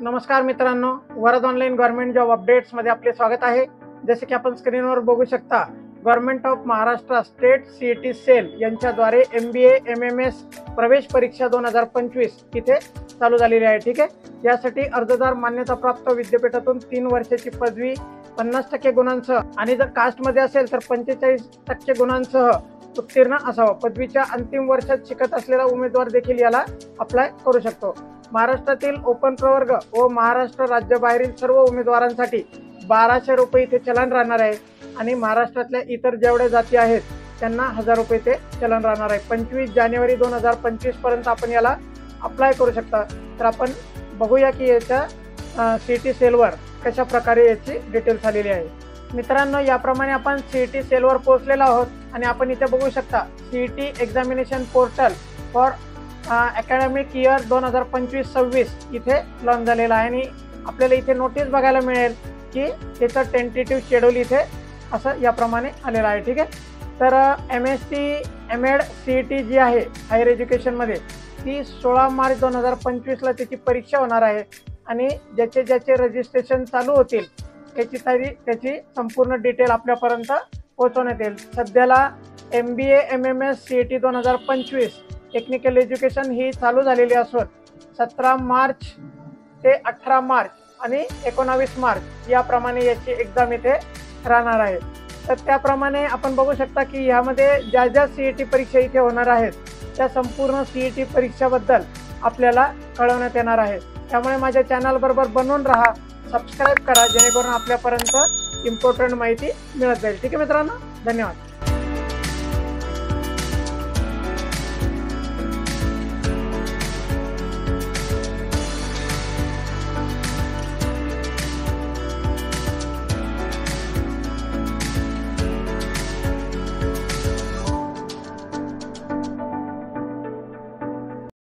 नमस्कार मित्रांनो, Varad online government job updates मध्ये आपले स्वागत आहे। जसे की आपण स्क्रीनवर बघू शकता, government of Maharashtra state CET cell यांच्याद्वारे MBA MMS प्रवेश परीक्षा 2025 इथे चालू झालेली आहे। ठीक आहे, यासाठी अर्जदार मान्यताप्राप्त विद्यापीठातून 3 वर्षाची पदवी 50% गुणांसह आणि जर कास्ट मध्ये असेल तर 45% गुणांसह उत्तीर्ण असावा। पदवीच्या अंतिम वर्षात शिकत असलेला उमेदवार देखील याला अप्लाय करू शकतो। महाराष्ट्रातील ओपन प्रवर्ग व महाराष्ट्र राज्याबाहेरील सर्व उमेदवारांसाठी 1200 रुपये इथे चलन राहणार आहे आणि महाराष्ट्रातल्या इतर जेवढ्या जाती आहेत त्यांना 1000 रुपये ते चलन राहणार आहे। 25 जानेवारी 2025 पर्यंत आपण याला अप्लाय करू शकता। तर आपण बघूया की याच्या सीईटी सेलवर कशा प्रकारे याची डिटेल्स आलेली आहे। मित्रांनो, याप्रमाणे आपण सीईटी सेलवर पोहोचलेलो आहोत आणि आपण इथे बघू शकता CET examination portal for academic year 2025-26 इथे लॉन्च झालेला आहे आणि आपल्याला इथे नोटीस बघायला मिळेल की त्याचं टेंटेटिव्ह शेड्यूल इथे असं याप्रमाणे आलेलं आहे। ठीक आहे, तर MSc MAd CET जी आहे हायर एज्युकेशनमध्ये ती 16 मार्च 2025 ला त्याची परीक्षा होणार आहे आणि ज्याचे रजिस्ट्रेशन चालू होतील त्याची संपूर्ण डिटेल आपल्यापर्यंत पोहोचवण्यात येईल। सध्याला MBA MMS CET 2025 technical education ही चालू झालेली असून 17 मार्च ते 18 मार्च आणि 19 मार्च याप्रमाणे याची एक्झाम इथे राहणार आहे। तर त्याप्रमाणे आपण बघू शकता की यामध्ये ज्या ज्या CET परीक्षा इथे होणार आहेत त्या संपूर्ण CET परीक्षाबद्दल आपल्याला कळवण्यात येणार आहे। त्यामुळे माझ्या चॅनल बरोबर बनवून राहा, सबस्क्राईब करा जेणेकरून आपल्यापर्यंत इम्पॉर्टंट माहिती मिळत जाईल। ठीक आहे मित्रांनो, धन्यवाद।